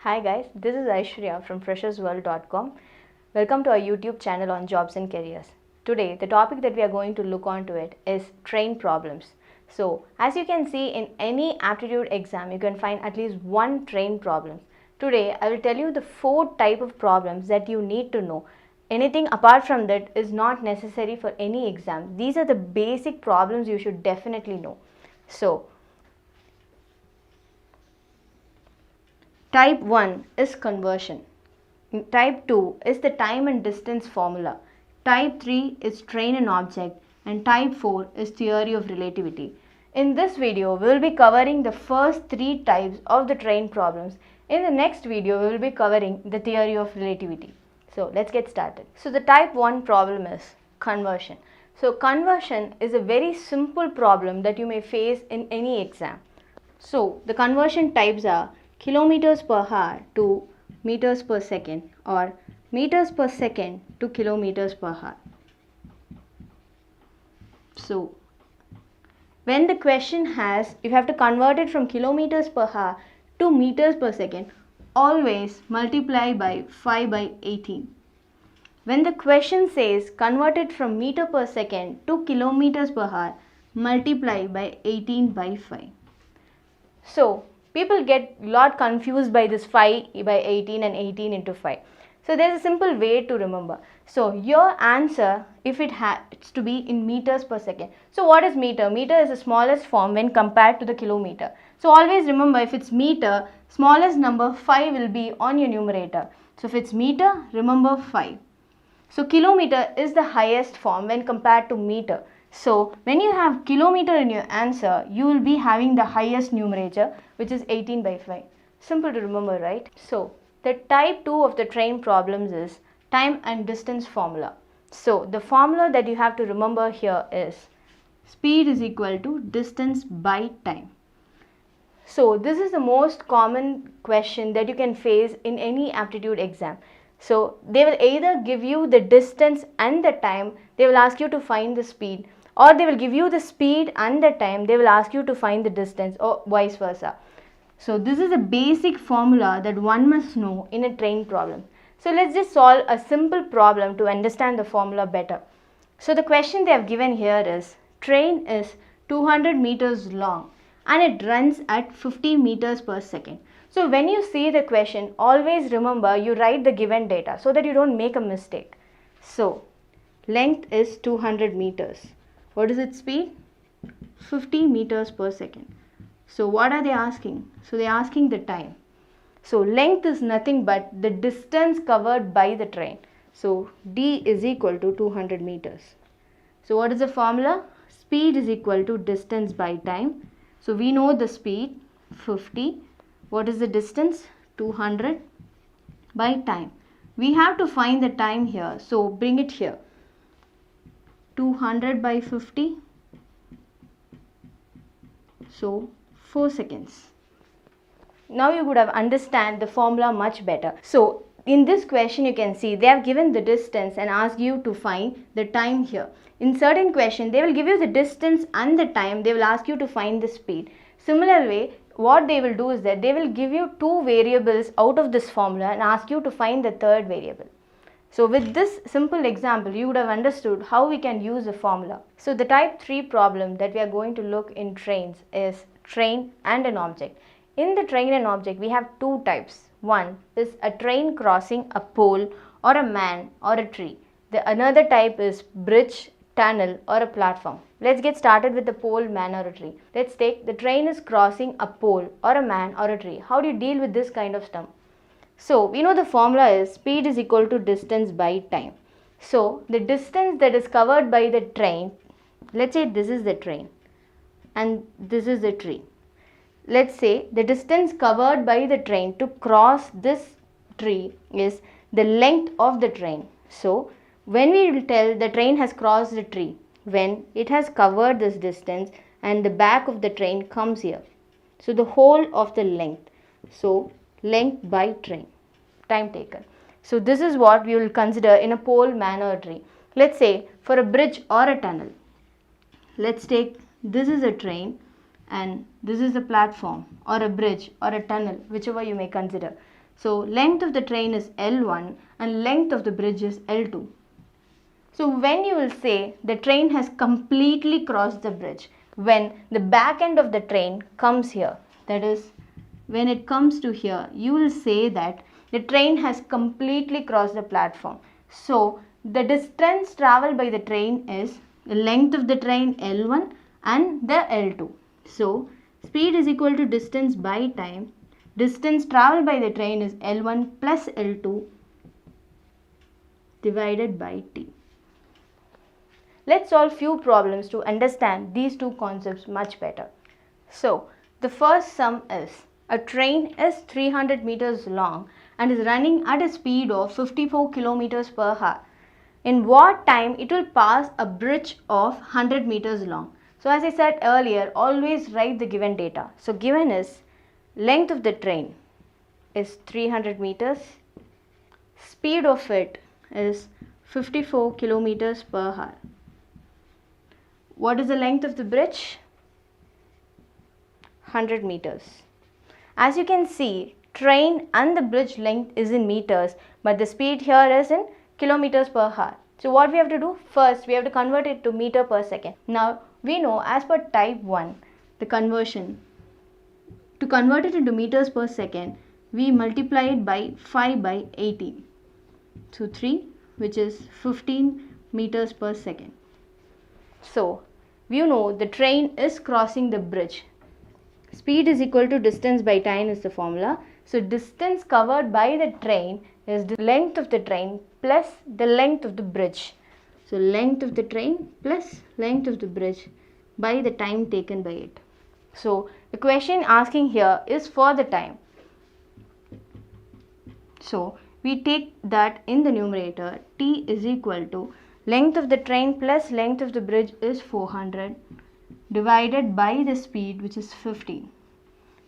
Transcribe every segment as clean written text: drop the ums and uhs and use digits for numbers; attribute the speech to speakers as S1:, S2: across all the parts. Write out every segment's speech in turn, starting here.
S1: Hi guys, this is Aishwarya from freshersworld.com. Welcome to our YouTube channel on jobs and careers. Today, the topic that we are going to look onto it is train problems. So, as you can see in any aptitude exam, you can find at least one train problem. Today, I will tell you the 4 type of problems that you need to know. Anything apart from that is not necessary for any exam. These are the basic problems you should definitely know. So, Type 1 is conversion. Type 2 is the time and distance formula. Type 3 is train and object. And type 4 is theory of relativity. In this video, we will be covering the first 3 types of the train problems. In the next video, we will be covering the theory of relativity. So let's get started. So the type 1 problem is conversion. So conversion is a very simple problem that you may face in any exam. So the conversion types are kilometers per hour to meters per second or meters per second to kilometers per hour. So when the question has, you have to convert it from kilometers per hour to meters per second, always multiply by 5 by 18. When the question says convert it from meter per second to kilometers per hour, multiply by 18 by 5. So people get a lot confused by this 5 by 18 and 18 into 5. So there's a simple way to remember. So your answer, if it has to be in meters per second. So what is meter? Meter is the smallest form when compared to the kilometer. So always remember, if it's meter, smallest number 5 will be on your numerator. So if it's meter, remember 5. So kilometer is the highest form when compared to meter. So when you have kilometer in your answer, you will be having the highest numerator, which is 18 by 5. Simple to remember, right? So the type 2 of the train problems is time and distance formula. So the formula that you have to remember here is speed is equal to distance by time. So this is the most common question that you can face in any aptitude exam. So they will either give you the distance and the time, they will ask you to find the speed, or they will give you the speed and the time, they will ask you to find the distance, or vice versa. So this is a basic formula that one must know in a train problem. So let's just solve a simple problem to understand the formula better. So the question they have given here is, train is 200 meters long and it runs at 50 meters per second. So when you see the question, always remember you write the given data so that you don't make a mistake. So length is 200 meters. What is its speed? 50 meters per second. So what are they asking? So they are asking the time. So length is nothing but the distance covered by the train. So D is equal to 200 meters. So what is the formula? Speed is equal to distance by time. So we know the speed 50. What is the distance? 200 by time. We have to find the time here. So bring it here. 200 by 50. So 4 seconds. Now you would have understand the formula much better. So in this question you can see they have given the distance and asked you to find the time here. In certain question they will give you the distance and the time, they will ask you to find the speed. Similar way, what they will do is that they will give you 2 variables out of this formula and ask you to find the third variable. So with this simple example, you would have understood how we can use the formula. So the type 3 problem that we are going to look in trains is train and an object. In the train and object, we have 2 types. One is a train crossing a pole or a man or a tree. The another type is bridge, tunnel or a platform. Let's get started with the pole, man or a tree. Let's take the train is crossing a pole or a man or a tree. How do you deal with this kind of stuff? So we know the formula is speed is equal to distance by time. So the distance that is covered by the train, let's say this is the train and this is the tree. Let's say the distance covered by the train to cross this tree is the length of the train. So when we will tell the train has crossed the tree, when it has covered this distance and the back of the train comes here. So the whole of the length. So length by train, time taken. So this is what we will consider in a pole, man or a tree. Let's say for a bridge or a tunnel. Let's take this is a train and this is a platform or a bridge or a tunnel, whichever you may consider. So length of the train is L1 and length of the bridge is L2. So when you will say the train has completely crossed the bridge, when the back end of the train comes here, that is when it comes to here, you will say that the train has completely crossed the platform. So the distance traveled by the train is the length of the train L1 and the L2. So speed is equal to distance by time. Distance traveled by the train is L1 plus L2 divided by T. Let's solve few problems to understand these two concepts much better. So the first sum is, a train is 300 meters long and is running at a speed of 54 kilometers per hour. In what time it will pass a bridge of 100 meters long? So as I said earlier, always write the given data. So given is length of the train is 300 meters, speed of it is 54 kilometers per hour. What is the length of the bridge? 100 meters. As you can see, train and the bridge length is in meters, but the speed here is in kilometers per hour. So what we have to do? First, we have to convert it to meter per second. Now, we know as per type 1, the conversion. To convert it into meters per second, we multiply it by 5 by 18. So 3, which is 15 meters per second. So, you know the train is crossing the bridge. Speed is equal to distance by time is the formula. So, distance covered by the train is the length of the train plus the length of the bridge. So, length of the train plus length of the bridge by the time taken by it. So, the question asking here is for the time. So, we take that in the numerator, T is equal to length of the train plus length of the bridge is 400 divided by the speed, which is 15.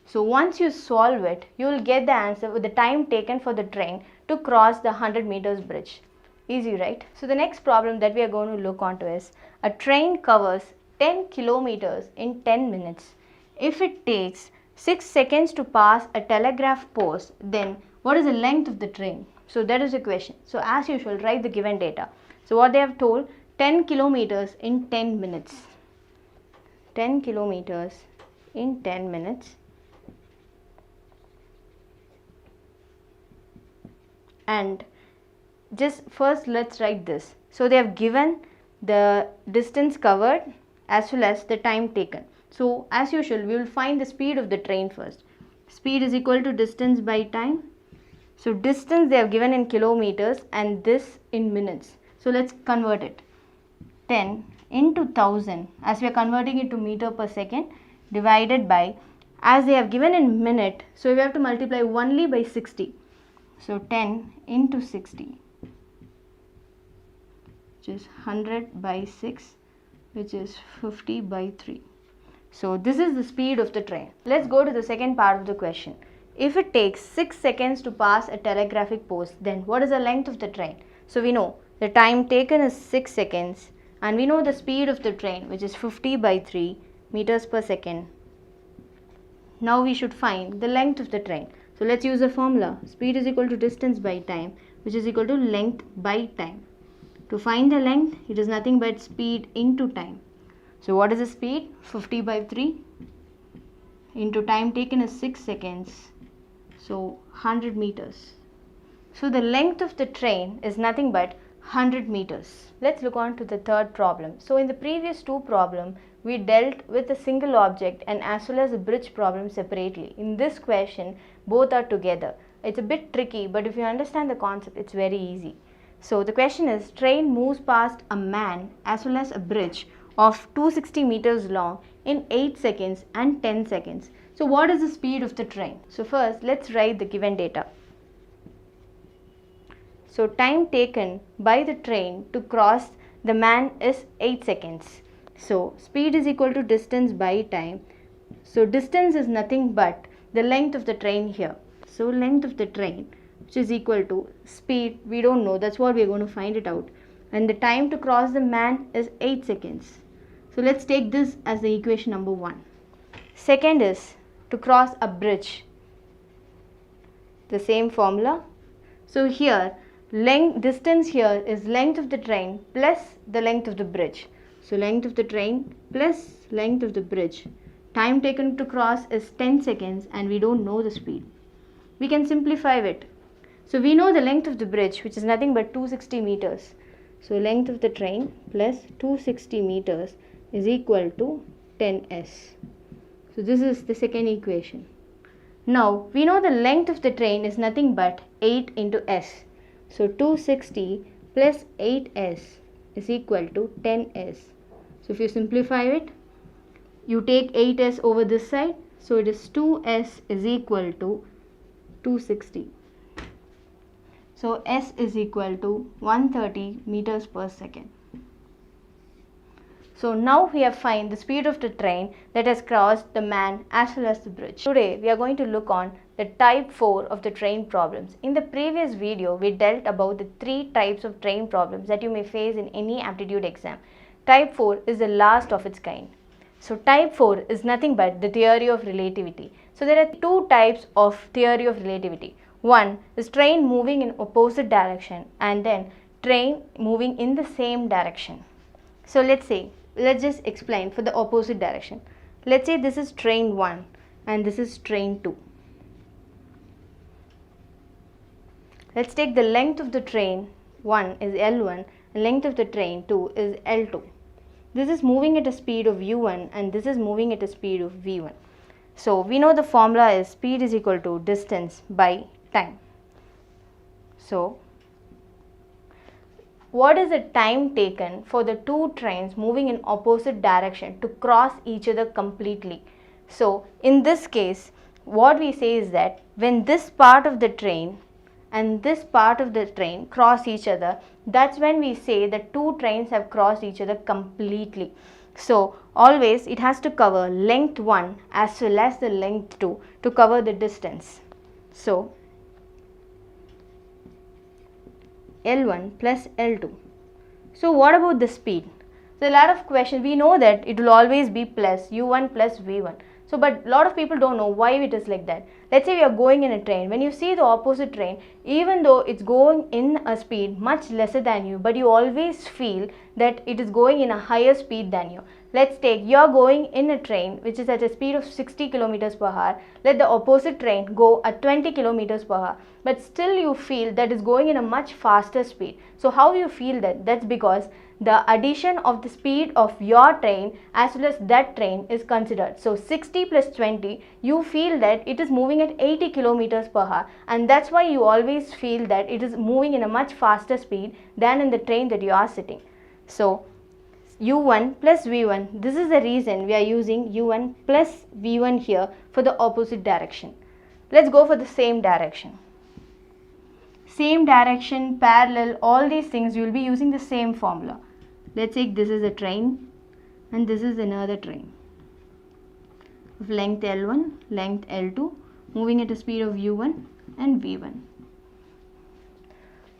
S1: So once you solve it, you will get the answer with the time taken for the train to cross the 100 meters bridge. Easy, right? So the next problem that we are going to look onto is, a train covers 10 kilometers in 10 minutes. If it takes 6 seconds to pass a telegraph post, then what is the length of the train? So that is the question. So as usual, write the given data. So what they have told, 10 kilometers in 10 minutes. 10 kilometers in 10 minutes. And just first let's write this. So they have given the distance covered as well as the time taken. So as usual, we will find the speed of the train first. Speed is equal to distance by time. So distance they have given in kilometers and this in minutes. So let's convert it. 10 into 1000, as we are converting it to meter per second, divided by, as they have given in minute, so we have to multiply only by 60. So 10 into 60, which is 100 by 6, which is 50 by 3. So this is the speed of the train. Let's go to the second part of the question. If it takes 6 seconds to pass a telegraphic post, then what is the length of the train? So we know the time taken is 6 seconds and we know the speed of the train, which is 50 by 3 meters per second. Now we should find the length of the train. So let's use the formula. Speed is equal to distance by time, which is equal to length by time. To find the length, it is nothing but speed into time. So what is the speed? 50 by 3 into time taken is 6 seconds. So 100 meters. So the length of the train is nothing but 100 meters. Let's look on to the third problem. So in the previous two problems, we dealt with a single object and as well as a bridge problem separately. In this question, both are together. It's a bit tricky, but if you understand the concept, it's very easy. So the question is, train moves past a man as well as a bridge of 260 meters long in 8 seconds and 10 seconds. So what is the speed of the train? So first, let's write the given data. So time taken by the train to cross the man is 8 seconds. So speed is equal to distance by time. So distance is nothing but the length of the train here. So length of the train, which is equal to speed, we don't know, that's what we're going to find it out. And the time to cross the man is 8 seconds. So let's take this as the equation number 1. Second is to cross a bridge. the same formula. So here distance here is length of the train plus the length of the bridge. So length of the train plus length of the bridge. Time taken to cross is 10 seconds and we don't know the speed. We can simplify it. So we know the length of the bridge, which is nothing but 260 meters. So length of the train plus 260 meters is equal to 10s. So this is the second equation. Now we know the length of the train is nothing but 8 into s. So 260 plus 8s is equal to 10s. So if you simplify it, you take 8s over this side. So it is 2s is equal to 260. So s is equal to 130 meters per second. So now we have found the speed of the train that has crossed the man as well as the bridge. Today we are going to look on the type 4 of the train problems. In the previous video we dealt about the 3 types of train problems that you may face in any aptitude exam. Type 4 is the last of its kind. So type 4 is nothing but the theory of relativity. So there are 2 types of theory of relativity. One is train moving in opposite direction and then train moving in the same direction. So let's just explain for the opposite direction. Let's say this is train 1 and this is train 2. Let's take the length of the train 1 is L1 and length of the train 2 is L2. This is moving at a speed of u1 and this is moving at a speed of v1. So we know the formula is speed is equal to distance by time. So what is the time taken for the 2 trains moving in opposite direction to cross each other completely? So in this case, what we say is that when this part of the train and this part of the train cross each other, that's when we say the 2 trains have crossed each other completely. So always it has to cover length 1 as well as the length 2 to cover the distance. So L1 plus L2. So what about the speed? So a lot of questions, we know that it will always be plus u1 plus v1. So but a lot of people don't know why it is like that. Let's say we are going in a train. When you see the opposite train, even though it's going in a speed much lesser than you, but you always feel that it is going in a higher speed than you. Let's take you are going in a train which is at a speed of 60 kilometers per hour. Let the opposite train go at 20 kilometers per hour. But still you feel that is going in a much faster speed. So how you feel that? That's because the addition of the speed of your train as well as that train is considered. So 60 plus 20, you feel that it is moving at 80 kilometers per hour, and that's why you always feel that it is moving in a much faster speed than in the train that you are sitting. So u1 plus v1, this is the reason we are using u1 plus v1 here for the opposite direction. Let's go for the same direction. Same direction, parallel, all these things you will be using the same formula. Let's say this is a train and this is another train of length L1, length L2, moving at a speed of u1 and v1.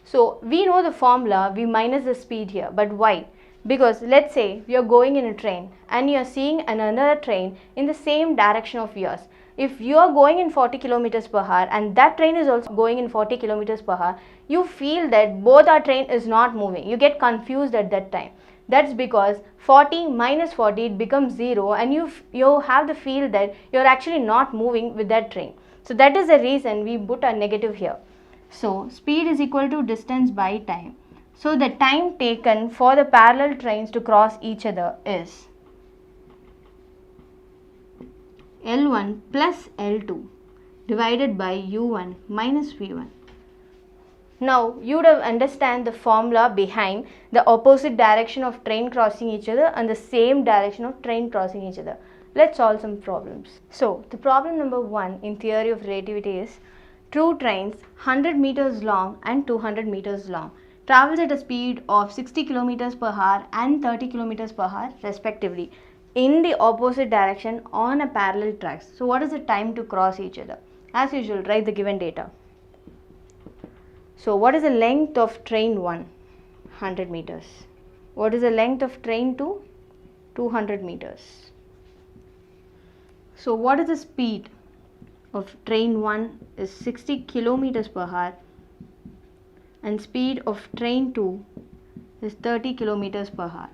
S1: So we know the formula, we minus the speed here, but why? Because let's say you are going in a train and you are seeing another train in the same direction of yours. If you are going in 40 kilometers per hour and that train is also going in 40 kilometers per hour, you feel that both our train is not moving. You get confused at that time. That's because 40 minus 40 it becomes 0 and you have the feel that you are actually not moving with that train. So that is the reason we put a negative here. So speed is equal to distance by time. So the time taken for the parallel trains to cross each other is L1 plus L2 divided by u1 minus v1. Now you would have understand the formula behind the opposite direction of train crossing each other and the same direction of train crossing each other. Let's solve some problems. So the problem number 1 in theory of relativity is two trains 100 meters long and 200 meters long travels at a speed of 60 kilometers per hour and 30 kilometers per hour respectively in the opposite direction on a parallel tracks. So what is the time to cross each other? As usual, write the given data. So what is the length of train 1? 100 meters. What is the length of train 2? 200 meters. So what is the speed of train 1 is 60 kilometers per hour and speed of train 2 is 30 kilometers per hour.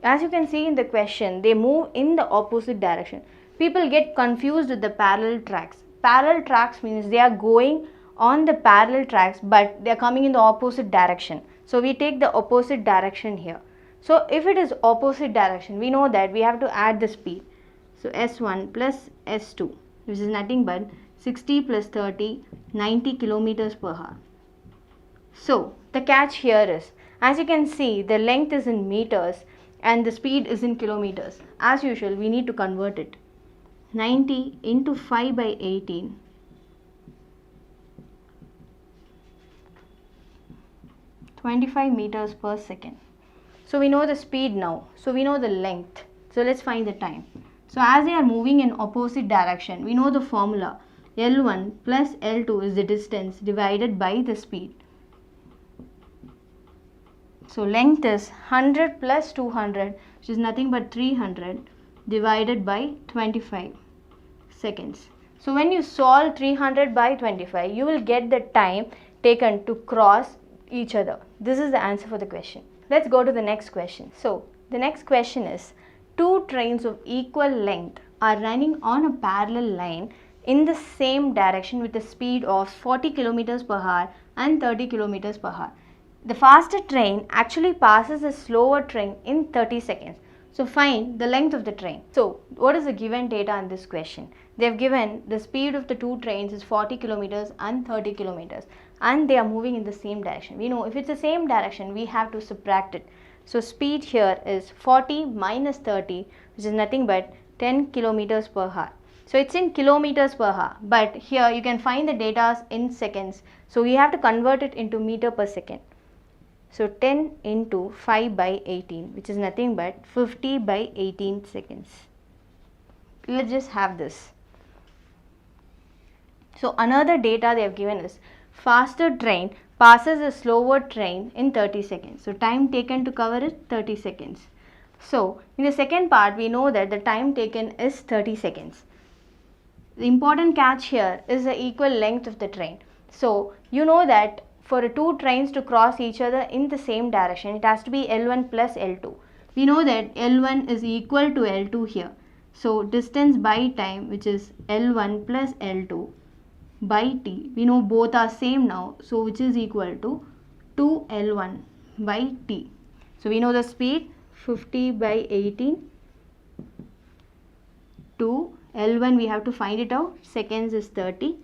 S1: As you can see in the question, they move in the opposite direction. People get confused with the parallel tracks. Parallel tracks means they are going on the parallel tracks but they are coming in the opposite direction. So we take the opposite direction here. So if it is opposite direction, we know that we have to add the speed. So S1 plus S2, which is nothing but 60 plus 30, 90 kilometers per hour. So the catch here is, as you can see, the length is in meters and the speed is in kilometers. As usual, we need to convert it. 90 into 5 by 18 25 meters per second. So we know the speed now. So we know the length. So let's find the time. So as they are moving in opposite direction, we know the formula. L1 plus L2 is the distance divided by the speed. So length is 100 plus 200, which is nothing but 300 divided by 25 seconds. So when you solve 300 by 25, you will get the time taken to cross each other. This is the answer for the question. Let's go to the next question. So the next question is, two trains of equal length are running on a parallel line in the same direction with a speed of 40 kilometers per hour and 30 kilometers per hour. The faster train actually passes the slower train in 30 seconds. So find the length of the train. So what is the given data in this question? They have given the speed of the two trains is 40 kilometers and 30 kilometers and they are moving in the same direction. We know if it's the same direction, we have to subtract it. So speed here is 40 minus 30, which is nothing but 10 kilometers per hour. So it's in kilometers per hour, but here you can find the data in seconds. So we have to convert it into meter per second. So 10 into 5 by 18, which is nothing but 50 by 18 seconds. Let's just have this. So another data they have given is faster train passes a slower train in 30 seconds. So time taken to cover it 30 seconds. So in the second part we know that the time taken is 30 seconds. The important catch here is the equal length of the train. So you know that for two trains to cross each other in the same direction, it has to be L1 plus L2. We know that L1 is equal to L2 here. So distance by time, which is L1 plus L2 by T. We know both are same now, so which is equal to 2L1 by T. So we know the speed 50 by 18 to L1 we have to find it out. Seconds is 30.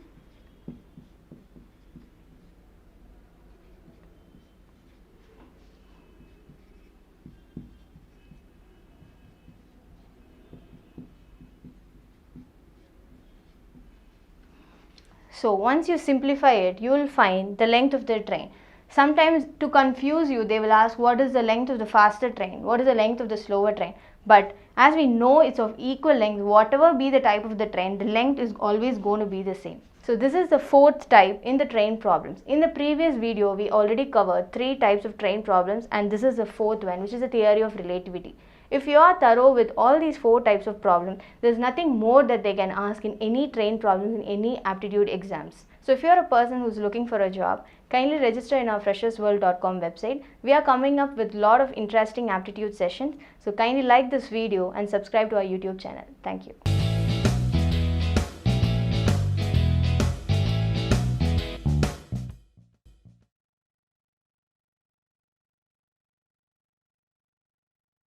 S1: So once you simplify it, you will find the length of the train. Sometimes to confuse you, they will ask what is the length of the faster train, what is the length of the slower train. But as we know it's of equal length, whatever be the type of the train, the length is always going to be the same. So this is the fourth type in the train problems. In the previous video, we already covered 3 types of train problems and this is the fourth one, which is the theory of relativity. If you are thorough with all these 4 types of problems, there is nothing more that they can ask in any train problems in any aptitude exams. So if you are a person who is looking for a job, kindly register in our freshersworld.com website. We are coming up with a lot of interesting aptitude sessions. So kindly like this video and subscribe to our YouTube channel. Thank you.